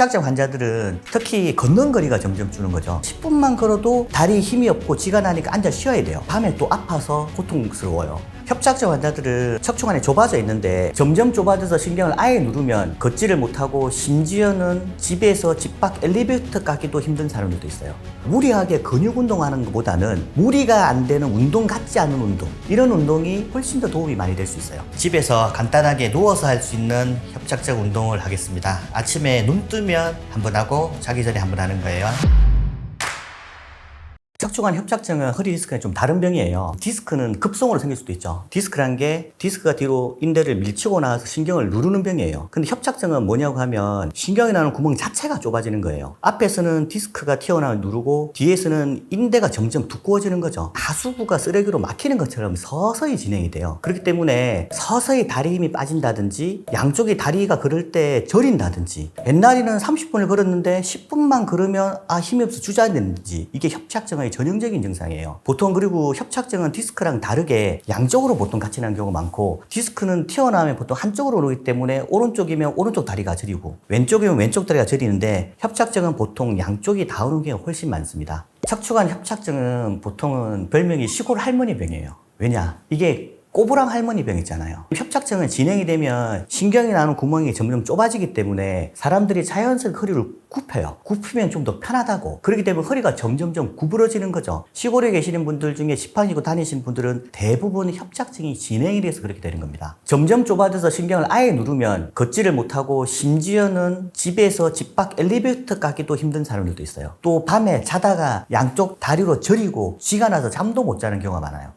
협착증 환자들은 특히 걷는 거리가 점점 주는 거죠. 10분만 걸어도 다리에 힘이 없고 쥐가 나니까 앉아 쉬어야 돼요. 밤에 또 아파서 고통스러워요. 협착증 환자들은 척추 안에 좁아져 있는데 점점 좁아져서 신경을 아예 누르면 걷지를 못하고 심지어는 집에서 집 밖 엘리베이터 가기도 힘든 사람들도 있어요. 무리하게 근육 운동하는 것보다는 무리가 안 되는 운동 같지 않은 운동, 이런 운동이 훨씬 더 도움이 많이 될 수 있어요. 집에서 간단하게 누워서 할 수 있는 협착증 운동을 하겠습니다. 아침에 눈 뜨면 한번 하고 자기 전에 한번 하는 거예요. 척추관 협착증은 허리 디스크는 좀 다른 병이에요. 디스크는 급성으로 생길 수도 있죠. 디스크란 게 디스크가 뒤로 인대를 밀치고 나와서 신경을 누르는 병이에요. 근데 협착증은 뭐냐고 하면 신경이 나는 구멍 자체가 좁아지는 거예요. 앞에서는 디스크가 튀어나와 누르고 뒤에서는 인대가 점점 두꺼워지는 거죠. 하수구가 쓰레기로 막히는 것처럼 서서히 진행이 돼요. 그렇기 때문에 서서히 다리 힘이 빠진다든지 양쪽이 다리가 걸을 때 저린다든지, 옛날에는 30분을 걸었는데 10분만 걸으면 힘이 없어 주저앉는지, 이게 협착증의 전형적인 증상이에요. 보통 그리고 협착증은 디스크랑 다르게 양쪽으로 보통 같이 나는 경우가 많고, 디스크는 튀어나오면 보통 한쪽으로 오기 때문에 오른쪽이면 오른쪽 다리가 저리고 왼쪽이면 왼쪽 다리가 저리는데, 협착증은 보통 양쪽이 다 오는 경우가 훨씬 많습니다. 척추관 협착증은 보통은 별명이 시골 할머니 병이에요. 왜냐? 이게 꼬부랑 할머니 병 있잖아요. 협착증은 진행이 되면 신경이 나는 구멍이 점점 좁아지기 때문에 사람들이 자연스럽게 허리를 굽혀요. 굽히면 좀 더 편하다고. 그렇기 때문에 허리가 점점점 구부러지는 거죠. 시골에 계시는 분들 중에 지판이고 다니시는 분들은 대부분 협착증이 진행이 돼서 그렇게 되는 겁니다. 점점 좁아져서 신경을 아예 누르면 걷지를 못하고 심지어는 집에서 집 밖 엘리베이터 가기도 힘든 사람들도 있어요. 또 밤에 자다가 양쪽 다리로 저리고 쥐가 나서 잠도 못 자는 경우가 많아요.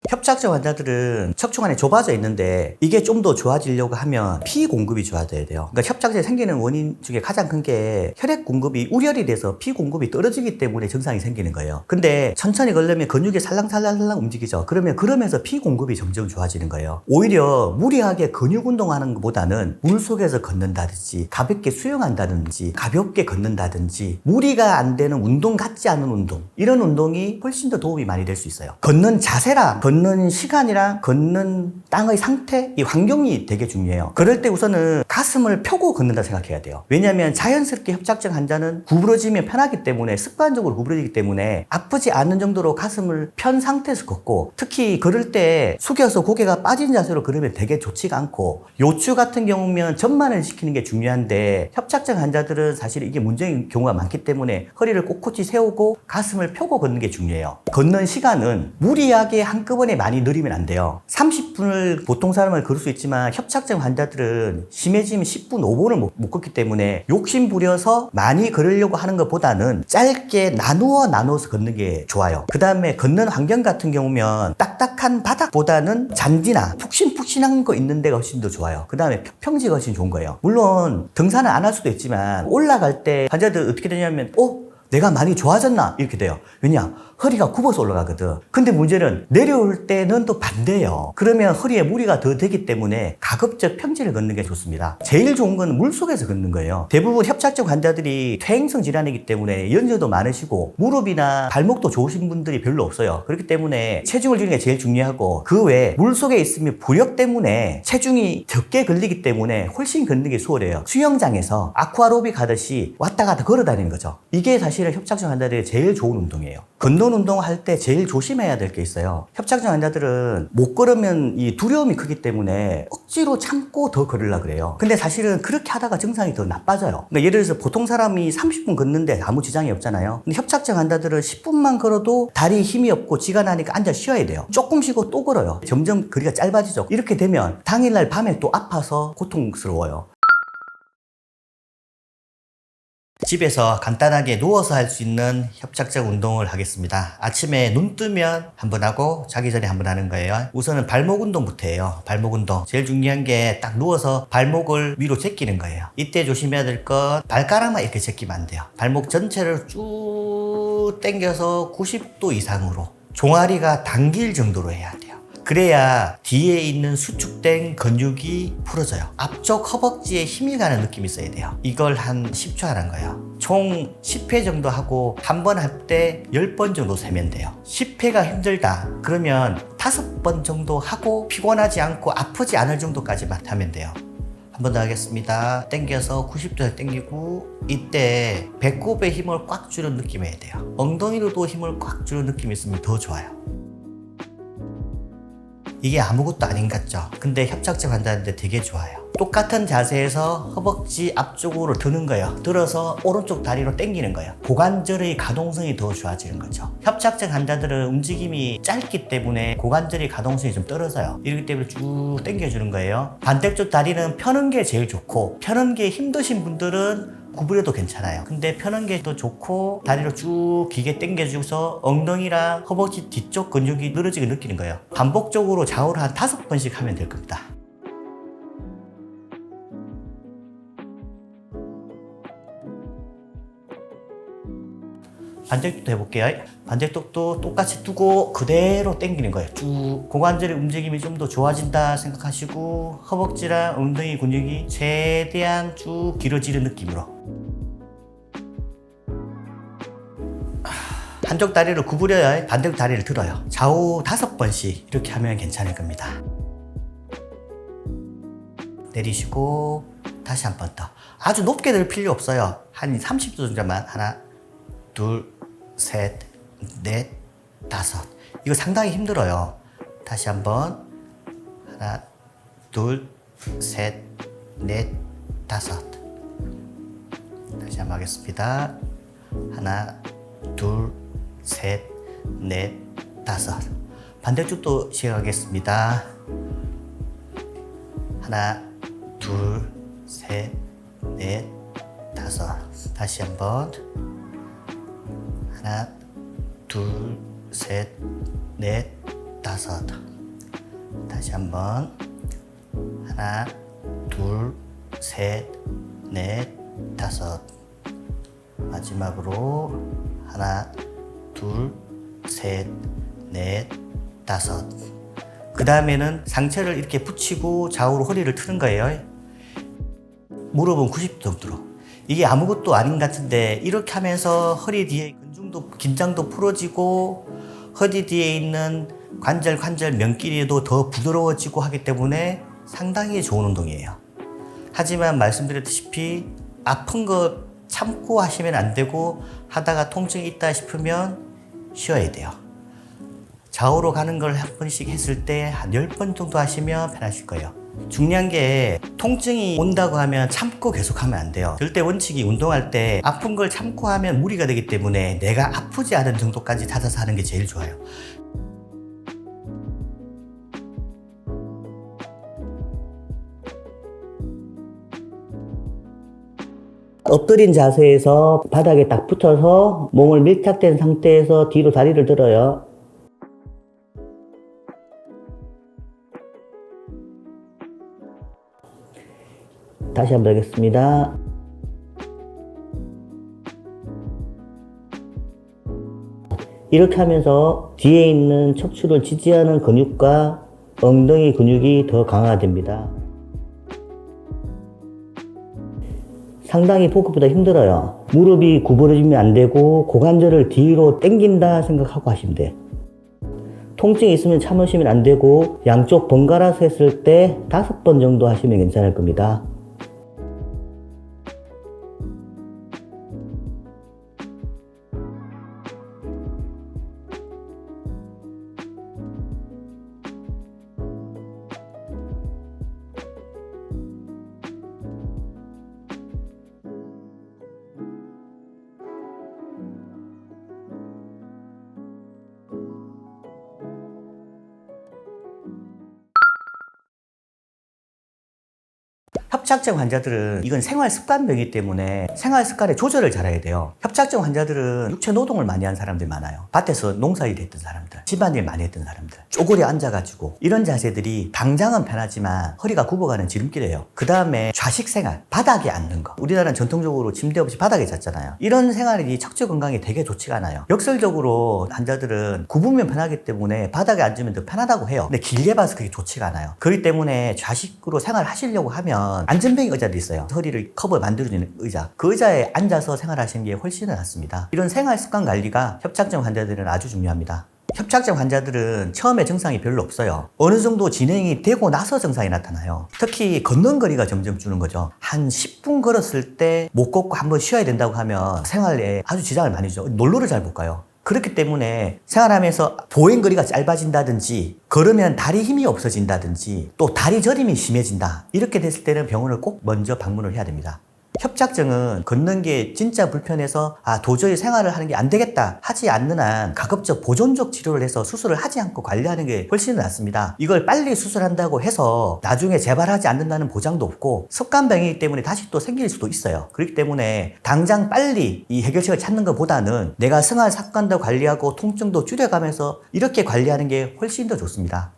협착증 환자들은 척추관이 좁아져 있는데 이게 좀 더 좋아지려고 하면 피 공급이 좋아져야 돼요. 그러니까 협착증이 생기는 원인 중에 가장 큰 게 혈액 공급이 우열이 돼서 피 공급이 떨어지기 때문에 증상이 생기는 거예요. 근데 천천히 걸으면 근육이 살랑살랑살랑 움직이죠. 그러면서 피 공급이 점점 좋아지는 거예요. 오히려 무리하게 근육 운동하는 것보다는 물속에서 걷는다든지 가볍게 수영한다든지 가볍게 걷는다든지 무리가 안 되는 운동 같지 않은 운동, 이런 운동이 훨씬 더 도움이 많이 될 수 있어요. 걷는 자세랑 걷는 시간이랑 걷는 땅의 상태, 이 환경이 되게 중요해요. 그럴 때 우선은 가슴을 펴고 걷는다 생각해야 돼요. 왜냐하면 자연스럽게 협착증 환자는 구부러지면 편하기 때문에, 습관적으로 구부러지기 때문에 아프지 않은 정도로 가슴을 편 상태에서 걷고, 특히 걸을 때 숙여서 고개가 빠진 자세로 걸으면 되게 좋지가 않고, 요추 같은 경우면 전만을 시키는 게 중요한데 협착증 환자들은 사실 이게 문제인 경우가 많기 때문에 허리를 꼿꼿이 세우고 가슴을 펴고 걷는 게 중요해요. 걷는 시간은 무리하게 한꺼번에 많이 느리면 안 돼요. 30분을 보통 사람은 걸을 수 있지만 협착증 환자들은 심해지면 10분, 5분을 못 걷기 때문에 욕심 부려서 많이 걸으려고 하는 것보다는 짧게 나누어서 걷는 게 좋아요. 그 다음에 걷는 환경 같은 경우면 딱딱한 바닥보다는 잔디나 푹신푹신한 거 있는 데가 훨씬 더 좋아요. 그 다음에 평지가 훨씬 좋은 거예요. 물론 등산을 안 할 수도 있지만 올라갈 때 환자들 어떻게 되냐면 내가 많이 좋아졌나? 이렇게 돼요. 왜냐? 허리가 굽어서 올라가거든. 근데 문제는 내려올 때는 또 반대예요. 그러면 허리에 무리가 더 되기 때문에 가급적 평지를 걷는 게 좋습니다. 제일 좋은 건 물속에서 걷는 거예요. 대부분 협착증 환자들이 퇴행성 질환이기 때문에 연세도 많으시고 무릎이나 발목도 좋으신 분들이 별로 없어요. 그렇기 때문에 체중을 줄이는 게 제일 중요하고, 그 외에 물속에 있으면 부력 때문에 체중이 적게 걸리기 때문에 훨씬 걷는 게 수월해요. 수영장에서 아쿠아로빅 하듯이 왔다 갔다 걸어 다니는 거죠. 이게 사실은 협착증 환자들의 제일 좋은 운동이에요. 걷는 운동할 때 제일 조심해야 될 게 있어요. 협착증 환자들은 못 걸으면 이 두려움이 크기 때문에 억지로 참고 더 걸으려고 그래요. 근데 사실은 그렇게 하다가 증상이 더 나빠져요. 그러니까 예를 들어서 보통 사람이 30분 걷는데 아무 지장이 없잖아요. 근데 협착증 환자들은 10분만 걸어도 다리에 힘이 없고 쥐가 나니까 앉아 쉬어야 돼요. 조금 쉬고 또 걸어요. 점점 거리가 짧아지죠. 이렇게 되면 당일날 밤에 또 아파서 고통스러워요. 집에서 간단하게 누워서 할 수 있는 협착증 운동을 하겠습니다. 아침에 눈 뜨면 한번 하고 자기 전에 한번 하는 거예요. 우선은 발목 운동부터 해요. 발목 운동. 제일 중요한 게 딱 누워서 발목을 위로 제끼는 거예요. 이때 조심해야 될 건 발가락만 이렇게 제끼면 안 돼요. 발목 전체를 쭉 당겨서 90도 이상으로 종아리가 당길 정도로 해야 돼요. 그래야 뒤에 있는 수축된 근육이 풀어져요. 앞쪽 허벅지에 힘이 가는 느낌이 있어야 돼요. 이걸 한 10초 하는 거예요. 총 10회 정도 하고 한 번 할 때 10번 정도 세면 돼요. 10회가 힘들다 그러면 5번 정도 하고 피곤하지 않고 아프지 않을 정도까지만 하면 돼요. 한 번 더 하겠습니다. 당겨서 90도에 당기고, 이때 배꼽에 힘을 꽉 주는 느낌이 해야 돼요. 엉덩이로도 힘을 꽉 주는 느낌이 있으면 더 좋아요. 이게 아무것도 아닌 것 같죠? 근데 협착증 환자인데 되게 좋아요. 똑같은 자세에서 허벅지 앞쪽으로 드는 거예요. 들어서 오른쪽 다리로 당기는 거예요. 고관절의 가동성이 더 좋아지는 거죠. 협착증 환자들은 움직임이 짧기 때문에 고관절의 가동성이 좀 떨어져요. 이렇기 때문에 쭉 당겨주는 거예요. 반대쪽 다리는 펴는 게 제일 좋고, 펴는 게 힘드신 분들은 구부려도 괜찮아요. 근데 펴는 게 더 좋고, 다리로 쭉 길게 당겨주고서 엉덩이랑 허벅지 뒤쪽 근육이 늘어지게 느끼는 거예요. 반복적으로 좌우로 한 5번씩 하면 될 겁니다. 반대쪽도 해볼게요. 반대쪽도 똑같이 두고 그대로 당기는 거예요. 쭉 고관절의 움직임이 좀 더 좋아진다 생각하시고, 허벅지랑 엉덩이 근육이 최대한 쭉 길어지는 느낌으로. 한쪽 다리를 구부려요. 반대쪽 다리를 들어요. 좌우 5번씩 이렇게 하면 괜찮을 겁니다. 내리시고 다시 한 번 더. 아주 높게 들 필요 없어요. 한 30도 정도만. 하나, 둘, 셋, 넷, 다섯. 이거 상당히 힘들어요. 다시 한번. 하나, 둘, 셋, 넷, 다섯. 다시 한번 하겠습니다. 하나, 둘, 셋, 넷, 다섯. 반대쪽도 시작하겠습니다. 하나, 둘, 셋, 넷, 다섯. 다시 한번. 하나, 둘, 셋, 넷, 다섯. 다시 한번. 하나, 둘, 셋, 넷, 다섯. 마지막으로 하나, 둘, 셋, 넷, 다섯. 그 다음에는 상체를 이렇게 붙이고 좌우로 허리를 트는 거예요. 무릎은 90도 정도로. 이게 아무것도 아닌 것 같은데, 이렇게 하면서 허리 뒤에 근육도 긴장도 풀어지고, 허리 뒤에 있는 관절 면끼리도 더 부드러워지고 하기 때문에 상당히 좋은 운동이에요. 하지만 말씀드렸다시피 아픈 거 참고 하시면 안 되고, 하다가 통증이 있다 싶으면 쉬어야 돼요. 좌우로 가는 걸 한 번씩 했을 때 한 10번 정도 하시면 편하실 거예요. 중요한 게, 통증이 온다고 하면 참고 계속하면 안 돼요. 절대 원칙이 운동할 때 아픈 걸 참고 하면 무리가 되기 때문에 내가 아프지 않은 정도까지 찾아서 하는 게 제일 좋아요. 엎드린 자세에서 바닥에 딱 붙어서 몸을 밀착된 상태에서 뒤로 다리를 들어요. 다시 한번 하겠습니다. 이렇게 하면서 뒤에 있는 척추를 지지하는 근육과 엉덩이 근육이 더 강화됩니다. 상당히 복근보다 힘들어요. 무릎이 구부러지면 안 되고, 고관절을 뒤로 당긴다 생각하고 하시면 돼요. 통증이 있으면 참으시면 안 되고, 양쪽 번갈아서 했을 때 5번 정도 하시면 괜찮을 겁니다. 협착증 환자들은 이건 생활 습관병이기 때문에 생활 습관의 조절을 잘해야 돼요. 협착증 환자들은 육체 노동을 많이 한 사람들이 많아요. 밭에서 농사일 했던 사람들, 집안일 많이 했던 사람들, 쪼그려 앉아가지고, 이런 자세들이 당장은 편하지만 허리가 굽어가는 지름길이에요. 그 다음에 좌식 생활, 바닥에 앉는 거. 우리나라는 전통적으로 침대 없이 바닥에 잤잖아요. 이런 생활이 척추 건강에 되게 좋지가 않아요. 역설적으로 환자들은 굽으면 편하기 때문에 바닥에 앉으면 더 편하다고 해요. 근데 길게 봐서 그게 좋지가 않아요. 그렇기 때문에 좌식으로 생활하시려고 하면 안전뱅이 의자도 있어요. 허리를 커버 만들어주는 의자. 그 의자에 앉아서 생활하시는 게 훨씬 낫습니다. 이런 생활 습관 관리가 협착증 환자들은 아주 중요합니다. 협착증 환자들은 처음에 증상이 별로 없어요. 어느 정도 진행이 되고 나서 증상이 나타나요. 특히 걷는 거리가 점점 주는 거죠. 한 10분 걸었을 때 못 걷고 한번 쉬어야 된다고 하면 생활에 아주 지장을 많이 줘. 놀러를 잘 못 가요. 그렇기 때문에 생활하면서 보행거리가 짧아진다든지 걸으면 다리 힘이 없어진다든지 또 다리 저림이 심해진다. 이렇게 됐을 때는 병원을 꼭 먼저 방문을 해야 됩니다. 협착증은 걷는 게 진짜 불편해서 도저히 생활을 하는 게 안 되겠다 하지 않는 한 가급적 보존적 치료를 해서 수술을 하지 않고 관리하는 게 훨씬 낫습니다. 이걸 빨리 수술한다고 해서 나중에 재발하지 않는다는 보장도 없고 습관병이기 때문에 다시 또 생길 수도 있어요. 그렇기 때문에 당장 빨리 이 해결책을 찾는 것보다는 내가 생활 습관도 관리하고 통증도 줄여가면서 이렇게 관리하는 게 훨씬 더 좋습니다.